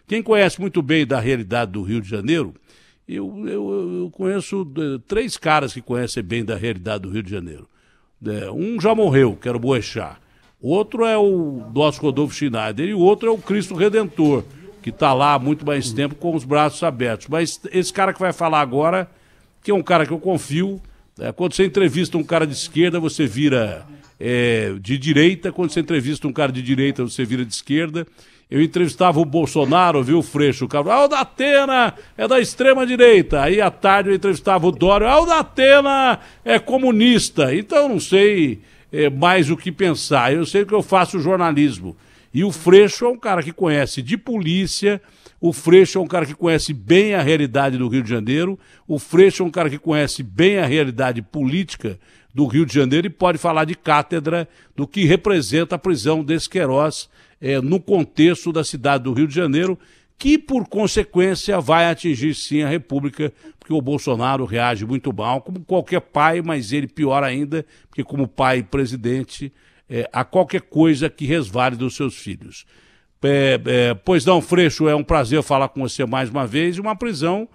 Quem conhece muito bem da realidade do Rio de Janeiro, eu conheço 3 caras que conhecem bem da realidade do Rio de Janeiro. Um já morreu, que era o Boechat. Outro é o nosso Rodolfo Schneider e o outro é o Cristo Redentor, que está lá há muito mais tempo com os braços abertos. Mas esse cara que vai falar agora, que é um cara que eu confio, quando você entrevista um cara de esquerda, você vira de direita, quando você entrevista um cara de direita, você vira de esquerda. Eu entrevistava o Bolsonaro, viu, o Freixo, o cara, o Datena é da extrema-direita. Aí, à tarde, eu entrevistava o Dória, o Datena é comunista. Então, eu não sei mais o que pensar. Eu sei que eu faço jornalismo. E o Freixo é um cara que conhece de polícia, o Freixo é um cara que conhece bem a realidade do Rio de Janeiro, o Freixo é um cara que conhece bem a realidade política do Rio de Janeiro e pode falar de cátedra do que representa a prisão desse Queiroz no contexto da cidade do Rio de Janeiro, que, por consequência, vai atingir, sim, a República, porque o Bolsonaro reage muito mal, como qualquer pai, mas ele pior ainda, porque como pai e presidente, a qualquer coisa que resvale dos seus filhos. Pois não, Freixo, é um prazer falar com você mais uma vez, uma prisão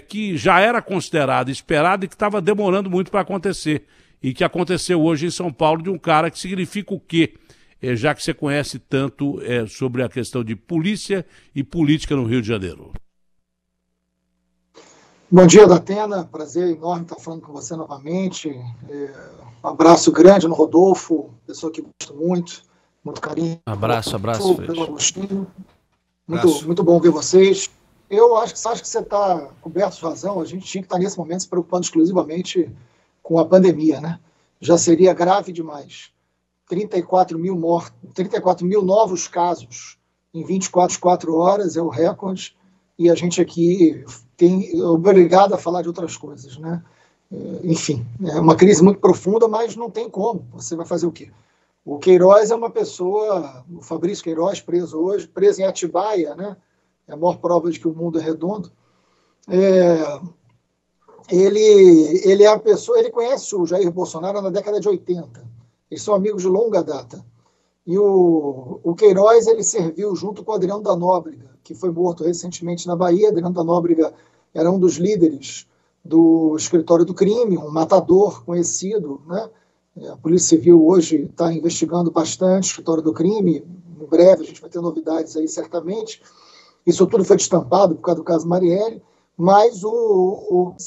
que já era considerada, esperada e que estava demorando muito para acontecer, e que aconteceu hoje em São Paulo de um cara que significa o quê? Já que você conhece tanto sobre a questão de polícia e política no Rio de Janeiro. Bom dia, Datena. Prazer enorme estar falando com você novamente. Um abraço grande no Rodolfo, pessoa que gosto muito carinho. Abraço, pelo Agostinho. Muito bom ver vocês. Eu acho que você está coberto de razão. A gente tinha que estar nesse momento se preocupando exclusivamente com a pandemia, né? Já seria grave demais. 34 mil novos casos em 24 horas é o recorde, e a gente aqui é obrigado a falar de outras coisas, né? Enfim, é uma crise muito profunda, mas não tem como. Você vai fazer o quê? O Queiroz é uma pessoa, o Fabrício Queiroz, preso hoje, preso em Atibaia, né? É a maior prova de que o mundo é redondo. Ele é a pessoa, ele conhece o Jair Bolsonaro na década de 80. Eles são amigos de longa data. E o Queiroz, ele serviu junto com o Adriano da Nóbrega, que foi morto recentemente na Bahia. Adriano da Nóbrega era um dos líderes do escritório do crime, um matador conhecido, né? A Polícia Civil hoje está investigando bastante o escritório do crime. Em breve a gente vai ter novidades aí, certamente. Isso tudo foi destampado por causa do caso Marielle, mas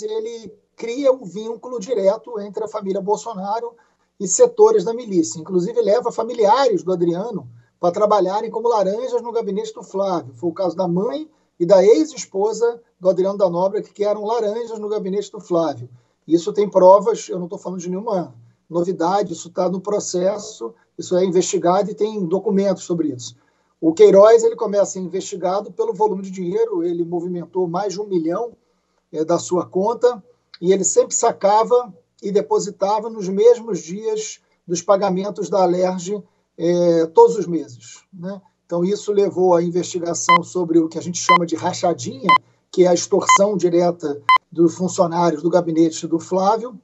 ele cria um vínculo direto entre a família Bolsonaro e setores da milícia. Inclusive, leva familiares do Adriano para trabalharem como laranjas no gabinete do Flávio. Foi o caso da mãe e da ex-esposa do Adriano da Nóbrega, que eram laranjas no gabinete do Flávio. Isso tem provas, eu não estou falando de nenhuma novidade, isso está no processo, isso é investigado e tem documentos sobre isso. O Queiroz, ele começa a ser investigado pelo volume de dinheiro, ele movimentou mais de 1 milhão da sua conta, e ele sempre sacava e depositava nos mesmos dias dos pagamentos da Alerj todos os meses, né? Então, isso levou à investigação sobre o que a gente chama de rachadinha, que é a extorsão direta dos funcionários do gabinete do Flávio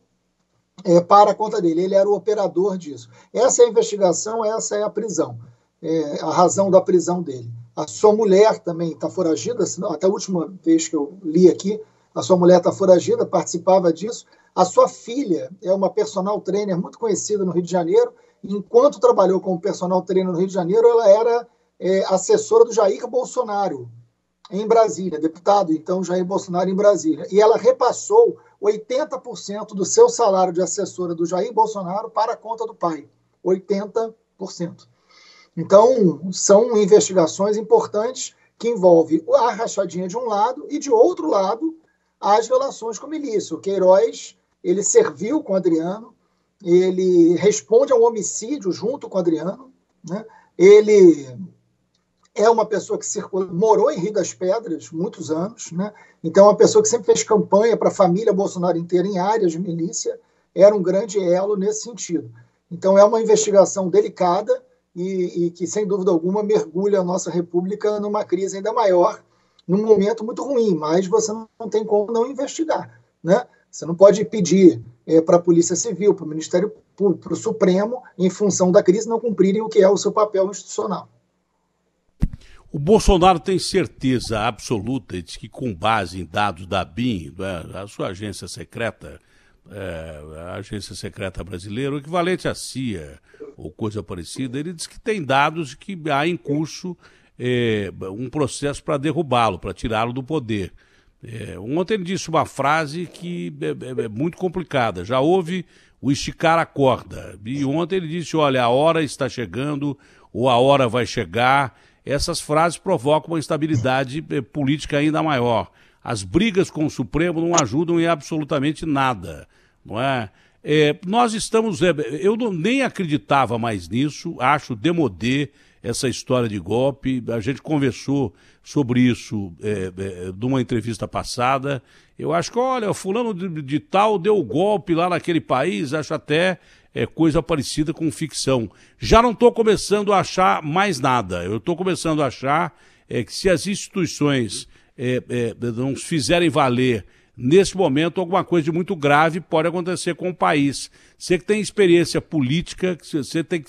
para a conta dele. Ele era o operador disso. Essa é a investigação, essa é a prisão, a razão da prisão dele. A sua mulher também está foragida, até a última vez que eu li aqui, a sua mulher está foragida, participava disso. A sua filha é uma personal trainer muito conhecida no Rio de Janeiro. Enquanto trabalhou como personal trainer no Rio de Janeiro, ela era assessora do Jair Bolsonaro em Brasília, deputado, então, Jair Bolsonaro em Brasília. E ela repassou 80% do seu salário de assessora do Jair Bolsonaro para a conta do pai. 80%. Então, são investigações importantes que envolvem a rachadinha de um lado e, de outro lado, as relações com a milícia. O Queiroz, ele serviu com o Adriano, ele responde a um homicídio junto com o Adriano, né? Ele é uma pessoa que morou em Rio das Pedras muitos anos, né? Então, uma pessoa que sempre fez campanha para a família Bolsonaro inteira em áreas de milícia, era um grande elo nesse sentido. Então, é uma investigação delicada e que, sem dúvida alguma, mergulha a nossa República numa crise ainda maior, num momento muito ruim, mas você não tem como não investigar, né? Você não pode pedir para a Polícia Civil, para o Ministério Público, para o Supremo, em função da crise, não cumprirem o que é o seu papel institucional. O Bolsonaro tem certeza absoluta de que, com base em dados da ABIN, a sua agência secreta, a agência secreta brasileira, o equivalente à CIA ou coisa parecida, ele diz que tem dados de que há em curso um processo para derrubá-lo, para tirá-lo do poder. Ontem ele disse uma frase que é muito complicada. Já houve o esticar a corda. E ontem ele disse, olha, a hora está chegando ou a hora vai chegar. Essas frases provocam uma instabilidade política ainda maior. As brigas com o Supremo não ajudam em absolutamente nada, não é? Nós estamos... eu nem acreditava mais nisso, acho démodé essa história de golpe. A gente conversou sobre isso numa entrevista passada. Eu acho que, olha, fulano de tal deu o golpe lá naquele país, acho até coisa parecida com ficção. Já não estou começando a achar mais nada. Eu estou começando a achar que se as instituições não se fizerem valer nesse momento, alguma coisa de muito grave pode acontecer com o país. Você que tem experiência política, você tem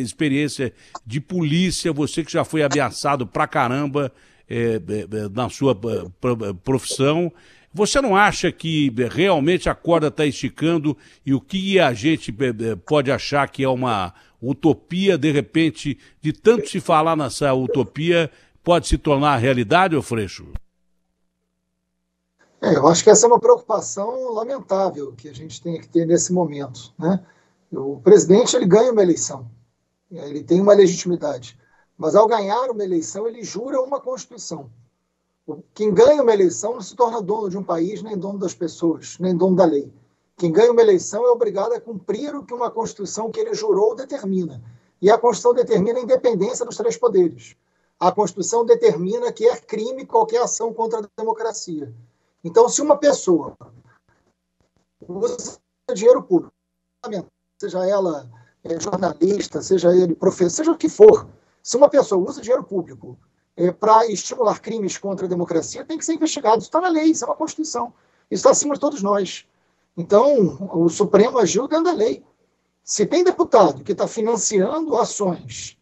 experiência de polícia, você que já foi ameaçado pra caramba na sua profissão, você não acha que realmente a corda está esticando e o que a gente pode achar que é uma utopia, de repente, de tanto se falar nessa utopia, pode se tornar realidade, ô Freixo? Eu acho que essa é uma preocupação lamentável que a gente tem que ter nesse momento, né? O presidente, ele ganha uma eleição, ele tem uma legitimidade, mas ao ganhar uma eleição ele jura uma Constituição. Quem ganha uma eleição não se torna dono de um país, nem dono das pessoas, nem dono da lei. Quem ganha uma eleição é obrigado a cumprir o que uma Constituição que ele jurou determina. E a Constituição determina a independência dos três poderes. A Constituição determina que é crime qualquer ação contra a democracia. Então, se uma pessoa usa dinheiro público, seja ela jornalista, seja ele professor, seja o que for, se uma pessoa usa dinheiro público para estimular crimes contra a democracia, tem que ser investigado. Isso está na lei, isso é uma Constituição. Isso está acima de todos nós. Então, o Supremo agiu dentro da lei. Se tem deputado que está financiando ações,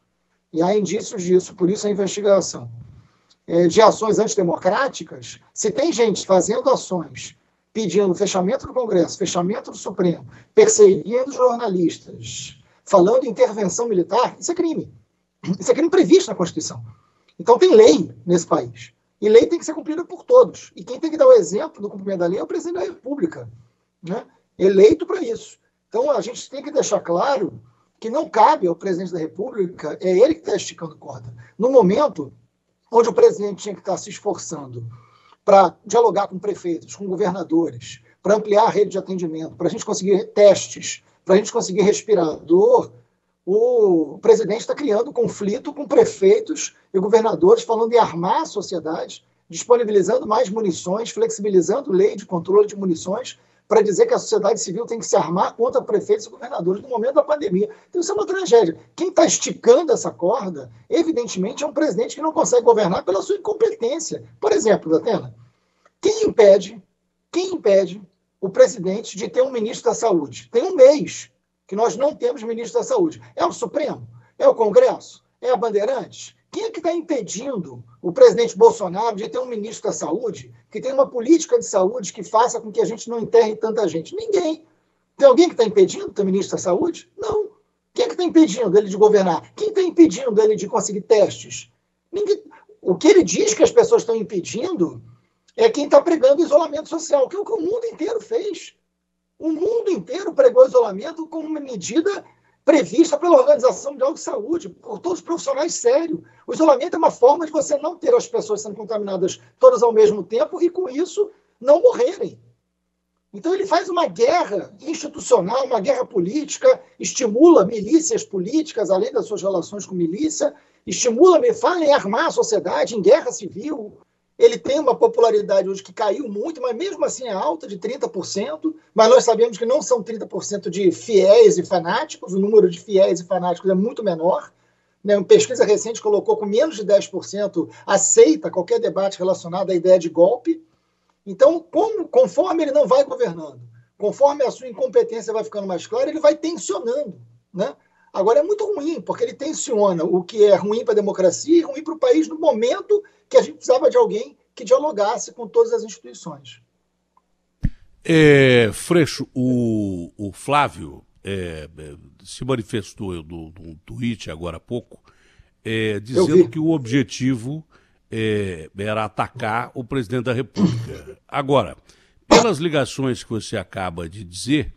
e há indícios disso, por isso a investigação, de ações antidemocráticas, se tem gente fazendo ações pedindo fechamento do Congresso, fechamento do Supremo, perseguindo jornalistas, falando em intervenção militar, isso é crime. Isso é crime previsto na Constituição. Então tem lei nesse país. E lei tem que ser cumprida por todos. E quem tem que dar o exemplo do cumprimento da lei é o presidente da República, né? Eleito para isso. Então a gente tem que deixar claro que não cabe ao presidente da República, é ele que está esticando corda. No momento onde o presidente tinha que estar se esforçando para dialogar com prefeitos, com governadores, para ampliar a rede de atendimento, para a gente conseguir testes, para a gente conseguir respirador, o presidente está criando conflito com prefeitos e governadores, falando em armar a sociedade, disponibilizando mais munições, flexibilizando lei de controle de munições, para dizer que a sociedade civil tem que se armar contra prefeitos e governadores no momento da pandemia. Então isso é uma tragédia. Quem está esticando essa corda, evidentemente, é um presidente que não consegue governar pela sua incompetência. Por exemplo, Datena, quem impede o presidente de ter um ministro da Saúde? Tem um mês que nós não temos ministro da Saúde. É o Supremo? É o Congresso? É a Bandeirantes? Quem é que está impedindo o presidente Bolsonaro de ter um ministro da Saúde que tenha uma política de saúde que faça com que a gente não enterre tanta gente? Ninguém. Tem alguém que está impedindo ter ministro da Saúde? Não. Quem é que está impedindo ele de governar? Quem está impedindo ele de conseguir testes? Ninguém. O que ele diz que as pessoas estão impedindo é quem está pregando isolamento social, que é o que o mundo inteiro fez. O mundo inteiro pregou isolamento como uma medida prevista pela Organização Mundial de Saúde, por todos os profissionais sérios. O isolamento é uma forma de você não ter as pessoas sendo contaminadas todas ao mesmo tempo e, com isso, não morrerem. Então, ele faz uma guerra institucional, uma guerra política, estimula milícias políticas, além das suas relações com milícia, fala em armar a sociedade, em guerra civil. Ele tem uma popularidade hoje que caiu muito, mas mesmo assim é alta, de 30%, mas nós sabemos que não são 30% de fiéis e fanáticos, o número de fiéis e fanáticos é muito menor. Né? Uma pesquisa recente colocou com menos de 10% aceita qualquer debate relacionado à ideia de golpe. Então, conforme ele não vai governando, conforme a sua incompetência vai ficando mais clara, ele vai tensionando, né, Agora é muito ruim, porque ele tensiona o que é ruim para a democracia e ruim para o país no momento que a gente precisava de alguém que dialogasse com todas as instituições. Freixo, o Flávio se manifestou num tweet agora há pouco, dizendo que o objetivo era atacar o presidente da República. Agora, pelas ligações que você acaba de dizer,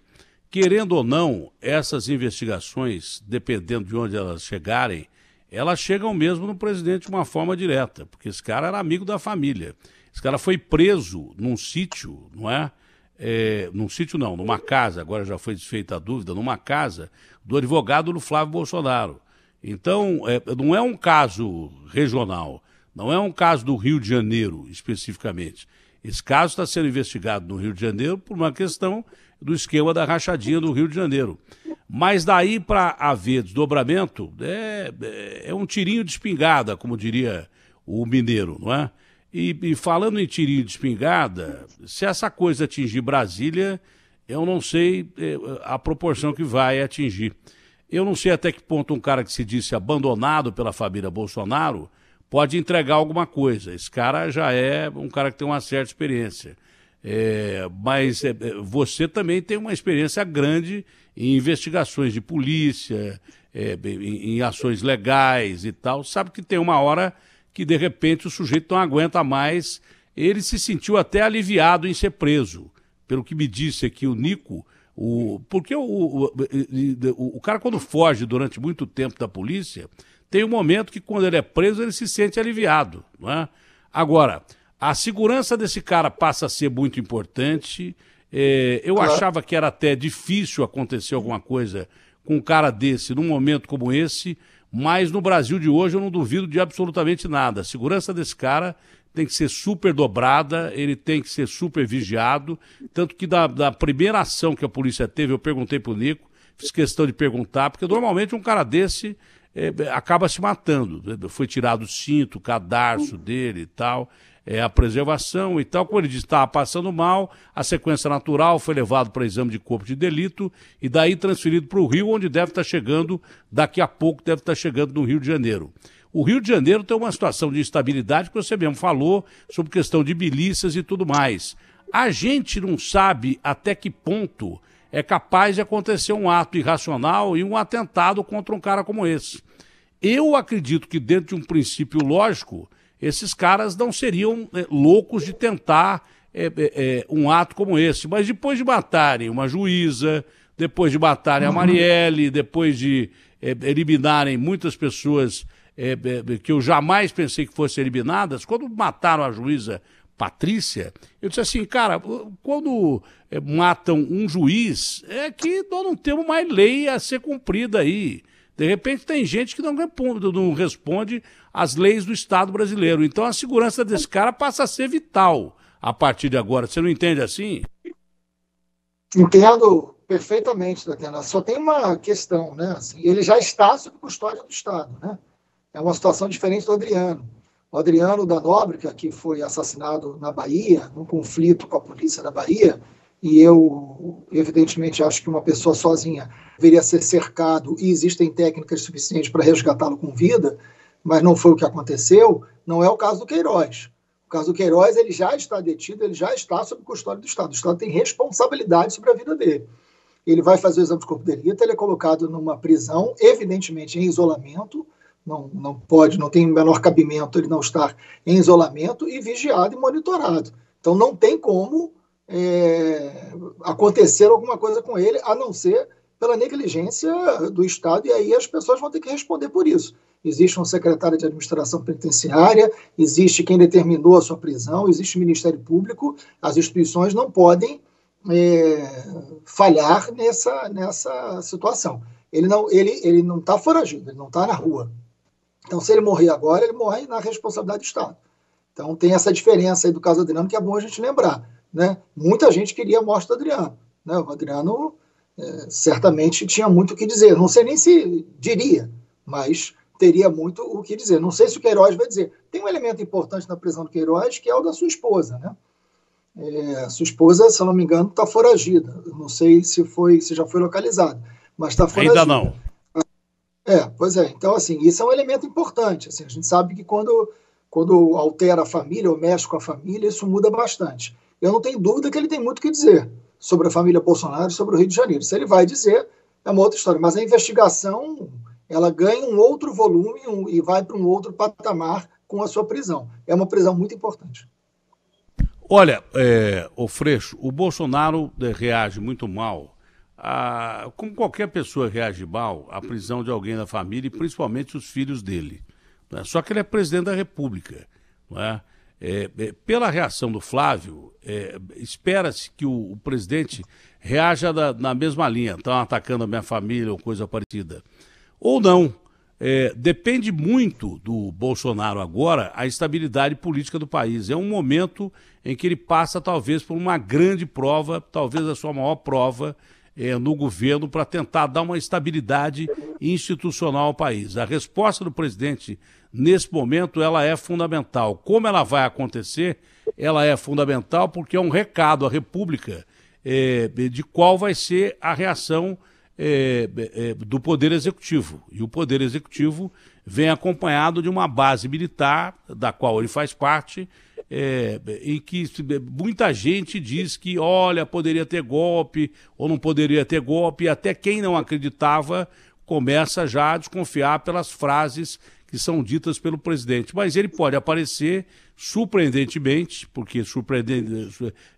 querendo ou não, essas investigações, dependendo de onde elas chegarem, elas chegam mesmo no presidente de uma forma direta, porque esse cara era amigo da família. Esse cara foi preso num sítio, não é? Num sítio não, numa casa, agora já foi desfeita a dúvida, numa casa do advogado do Flávio Bolsonaro. Então, não é um caso regional, não é um caso do Rio de Janeiro, especificamente. Esse caso está sendo investigado no Rio de Janeiro por uma questão do esquema da rachadinha do Rio de Janeiro. Mas daí para haver desdobramento, é um tirinho de espingarda, como diria o mineiro, não é? E falando em tirinho de espingarda, se essa coisa atingir Brasília, eu não sei a proporção que vai atingir. Eu não sei até que ponto um cara que se disse abandonado pela família Bolsonaro pode entregar alguma coisa. Esse cara já é um cara que tem uma certa experiência. Mas você também tem uma experiência grande em investigações de polícia, em ações legais e tal. Sabe que tem uma hora que, de repente, o sujeito não aguenta mais. Ele se sentiu até aliviado em ser preso. Pelo que me disse aqui o Nico, porque o cara, quando foge durante muito tempo da polícia, tem um momento que, quando ele é preso, ele se sente aliviado, não é? Agora, a segurança desse cara passa a ser muito importante. Eu achava que era até difícil acontecer alguma coisa com um cara desse num momento como esse, mas no Brasil de hoje eu não duvido de absolutamente nada. A segurança desse cara tem que ser super dobrada, ele tem que ser super vigiado, tanto que da primeira ação que a polícia teve, eu perguntei pro Nico, fiz questão de perguntar, porque normalmente um cara desse acaba se matando. Foi tirado o cinto, o cadarço dele e tal, a preservação e tal. Como ele disse, estava passando mal, a sequência natural foi levado para exame de corpo de delito e daí transferido para o Rio, onde deve estar chegando, daqui a pouco deve estar chegando no Rio de Janeiro. O Rio de Janeiro tem uma situação de instabilidade que você mesmo falou, sobre questão de milícias e tudo mais. A gente não sabe até que ponto é capaz de acontecer um ato irracional e um atentado contra um cara como esse. Eu acredito que, dentro de um princípio lógico, esses caras não seriam loucos de tentar um ato como esse. Mas depois de matarem uma juíza, depois de matarem a Marielle, depois de eliminarem muitas pessoas que eu jamais pensei que fossem eliminadas, quando mataram a juíza Patrícia, eu disse assim, cara, quando matam um juiz, é que nós não temos mais lei a ser cumprida aí. De repente tem gente que não responde às leis do Estado brasileiro. Então a segurança desse cara passa a ser vital a partir de agora. Você não entende assim? Entendo perfeitamente, Tatiana. Só tem uma questão, né? Assim, ele já está sob custódia do Estado, né? É uma situação diferente do Adriano. O Adriano da Nóbrega, que foi assassinado na Bahia, num conflito com a polícia da Bahia, e eu, evidentemente, acho que uma pessoa sozinha deveria ser cercado e existem técnicas suficientes para resgatá-lo com vida, mas não foi o que aconteceu. Não é o caso do Queiroz. O caso do Queiroz, ele já está detido, ele já está sob custódia do Estado. O Estado tem responsabilidade sobre a vida dele. Ele vai fazer o exame de corpo de delito, ele é colocado numa prisão, evidentemente em isolamento, não pode, não tem o menor cabimento ele não estar em isolamento e vigiado e monitorado. Então não tem como acontecer alguma coisa com ele, a não ser pela negligência do Estado, e aí as pessoas vão ter que responder por isso. Existe um secretário de administração penitenciária, existe quem determinou a sua prisão, existe o Ministério Público, as instituições não podem falhar nessa situação. Ele não está foragido, ele não está na rua. Então, se ele morrer agora, ele morre na responsabilidade do Estado. Então, tem essa diferença aí do caso do Adriano, que é bom a gente lembrar, né? Muita gente queria a morte do Adriano, né? O Adriano certamente tinha muito o que dizer. Não sei nem se diria, mas teria muito o que dizer. Não sei se o Queiroz vai dizer. Tem um elemento importante na prisão do Queiroz, que é o da sua esposa, né? Sua esposa, se eu não me engano, está foragida. Não sei se já foi localizada, mas está foragida. Ainda não. Pois é. Então, assim, isso é um elemento importante. Assim, a gente sabe que quando altera a família ou mexe com a família, isso muda bastante. Eu não tenho dúvida que ele tem muito o que dizer sobre a família Bolsonaro e sobre o Rio de Janeiro. Se ele vai dizer, é uma outra história. Mas a investigação, ela ganha um outro volume e vai para um outro patamar com a sua prisão. É uma prisão muito importante. Olha, o Freixo, o Bolsonaro reage muito mal, como qualquer pessoa reage mal, à prisão de alguém da família e principalmente os filhos dele. Né? Só que ele é presidente da República. Não é? Pela reação do Flávio, espera-se que o presidente reaja na mesma linha, estão atacando a minha família ou coisa parecida. Ou não. Depende muito do Bolsonaro agora a estabilidade política do país. É um momento em que ele passa talvez por uma grande prova, talvez a sua maior prova no governo, para tentar dar uma estabilidade institucional ao país. A resposta do presidente nesse momento ela é fundamental. Como ela vai acontecer, ela é fundamental porque é um recado à República de qual vai ser a reação do Poder Executivo. E o Poder Executivo vem acompanhado de uma base militar, da qual ele faz parte, em que muita gente diz que, olha, poderia ter golpe ou não poderia ter golpe, e até quem não acreditava começa já a desconfiar pelas frases que são ditas pelo presidente. Mas ele pode aparecer surpreendentemente, porque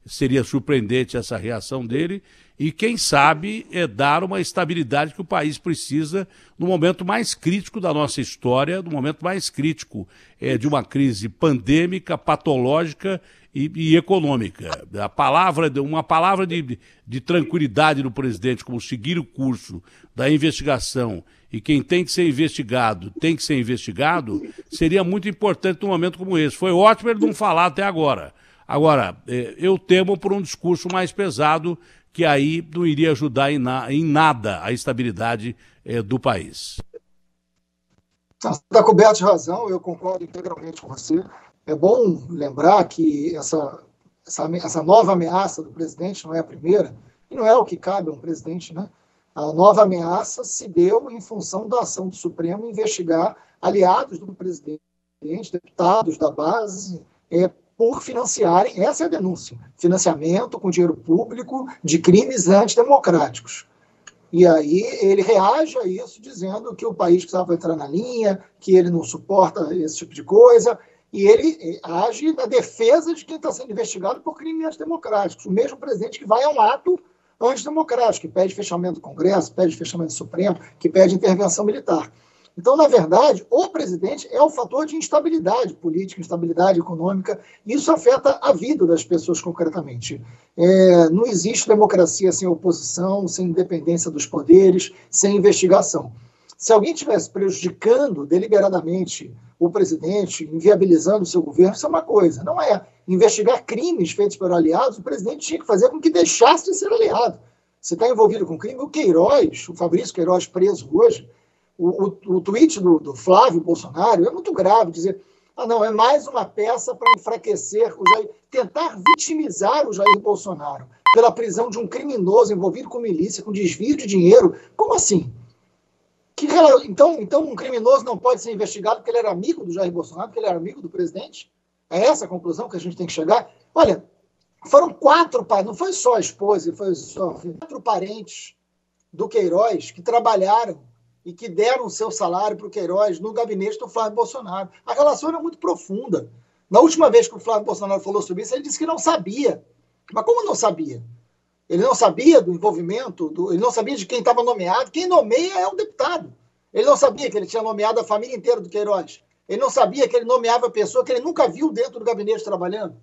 seria surpreendente essa reação dele, e quem sabe dar uma estabilidade que o país precisa no momento mais crítico da nossa história, no momento mais crítico de uma crise pandêmica, patológica e econômica. Uma palavra de tranquilidade do presidente, como seguir o curso da investigação, e quem tem que ser investigado tem que ser investigado, seria muito importante num momento como esse. Foi ótimo ele não falar até agora. Agora, eu temo por um discurso mais pesado, que aí não iria ajudar em nada a estabilidade do país. Está coberto de razão, eu concordo integralmente com você. É bom lembrar que essa nova ameaça do presidente não é a primeira, e não é o que cabe a um presidente, né? A nova ameaça se deu em função da ação do Supremo investigar aliados do presidente, deputados da base, por financiarem, essa é a denúncia, financiamento com dinheiro público de crimes antidemocráticos. E aí ele reage a isso dizendo que o país precisava entrar na linha, que ele não suporta esse tipo de coisa, e ele age na defesa de quem está sendo investigado por crimes antidemocráticos. O mesmo presidente que vai a um ato antidemocrático, que pede fechamento do Congresso, pede fechamento do Supremo, que pede intervenção militar. Então, na verdade, o presidente é um fator de instabilidade política, instabilidade econômica, e isso afeta a vida das pessoas concretamente. Não existe democracia sem oposição, sem independência dos poderes, sem investigação. Se alguém estivesse prejudicando deliberadamente o presidente, inviabilizando o seu governo, isso é uma coisa. Não é investigar crimes feitos por aliados, o presidente tinha que fazer com que deixasse de ser aliado. Se está envolvido com crime, o Queiroz, o Fabrício Queiroz preso hoje, o tweet do Flávio Bolsonaro é muito grave, dizer, não, é mais uma peça para enfraquecer o Jair, tentar vitimizar o Jair Bolsonaro pela prisão de um criminoso envolvido com milícia, com desvio de dinheiro. Como assim? Então um criminoso não pode ser investigado porque ele era amigo do Jair Bolsonaro, porque ele era amigo do presidente? É essa a conclusão que a gente tem que chegar? Olha, foram 4 parentes, não foi só a esposa, foi só 4 parentes do Queiroz que trabalharam e que deram o seu salário para o Queiroz no gabinete do Flávio Bolsonaro. A relação era muito profunda. Na última vez que o Flávio Bolsonaro falou sobre isso, ele disse que não sabia. Mas como não sabia? Ele não sabia do envolvimento, ele não sabia de quem estava nomeado. Quem nomeia é o deputado. Ele não sabia que ele tinha nomeado a família inteira do Queiroz. Ele não sabia que ele nomeava a pessoa que ele nunca viu dentro do gabinete trabalhando.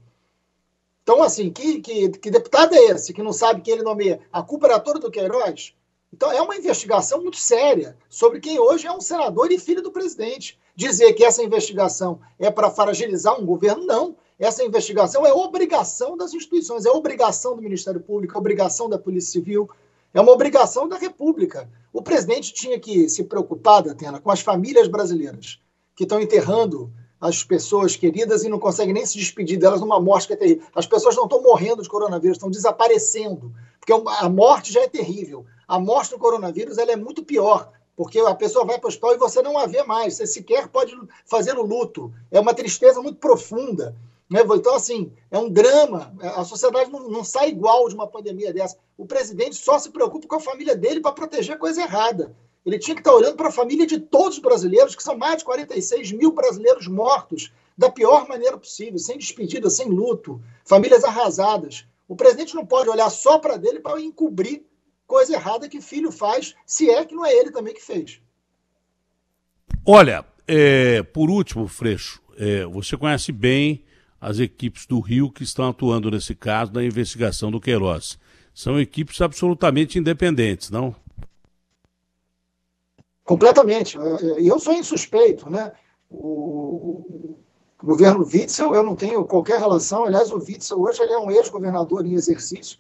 Então, assim, que deputado é esse que não sabe quem ele nomeia? A culpa era toda do Queiroz? Então, é uma investigação muito séria sobre quem hoje é um senador e filho do presidente. Dizer que essa investigação é para fragilizar um governo, não. Essa investigação é obrigação das instituições, é obrigação do Ministério Público, é obrigação da Polícia Civil, é uma obrigação da República. O presidente tinha que se preocupar, Datena, com as famílias brasileiras que estão enterrando as pessoas queridas e não conseguem nem se despedir delas numa morte que é terrível. As pessoas não estão morrendo de coronavírus, estão desaparecendo, porque a morte já é terrível. A morte do coronavírus ela é muito pior, porque a pessoa vai para o hospital e você não a vê mais, você sequer pode fazer o luto. É uma tristeza muito profunda. Né? Então, assim, é um drama. A sociedade não sai igual de uma pandemia dessa. O presidente só se preocupa com a família dele para proteger a coisa errada. Ele tinha que estar olhando para a família de todos os brasileiros, que são mais de 46 mil brasileiros mortos, da pior maneira possível, sem despedida, sem luto, famílias arrasadas. O presidente não pode olhar só para dele para encobrir coisa errada que filho faz, se é que não é ele também que fez. Olha, por último, Freixo, você conhece bem as equipes do Rio que estão atuando nesse caso da investigação do Queiroz. São equipes absolutamente independentes, não? Completamente. E eu sou insuspeito, né? O governo Witzel, eu não tenho qualquer relação. Aliás, o Witzel hoje ele é um ex-governador em exercício.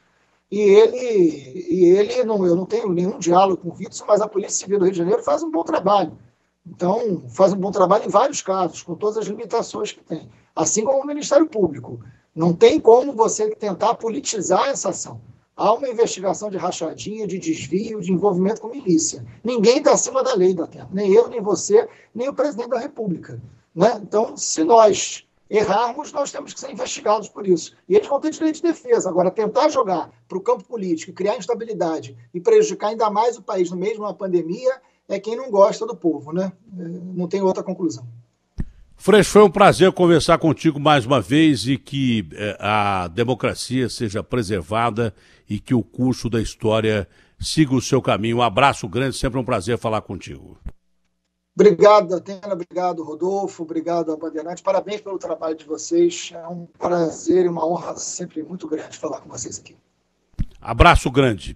E ele não, eu não tenho nenhum diálogo com o Witzel, mas a Polícia Civil do Rio de Janeiro faz um bom trabalho. Então, faz um bom trabalho em vários casos, com todas as limitações que tem. Assim como o Ministério Público. Não tem como você tentar politizar essa ação. Há uma investigação de rachadinha, de desvio, de envolvimento com milícia. Ninguém está acima da lei, Datena. Nem eu, nem você, nem o presidente da República. Né? Então, se nós errarmos, nós temos que ser investigados por isso. E eles vão ter direito de defesa. Agora, tentar jogar para o campo político, criar instabilidade e prejudicar ainda mais o país no meio de uma pandemia é quem não gosta do povo. Né? Não tem outra conclusão. Freixo, foi um prazer conversar contigo mais uma vez e que a democracia seja preservada e que o curso da história siga o seu caminho. Um abraço grande, sempre um prazer falar contigo. Obrigado, Datena, obrigado, Rodolfo, obrigado a Bandeirantes, parabéns pelo trabalho de vocês, é um prazer e uma honra sempre muito grande falar com vocês aqui. Abraço grande.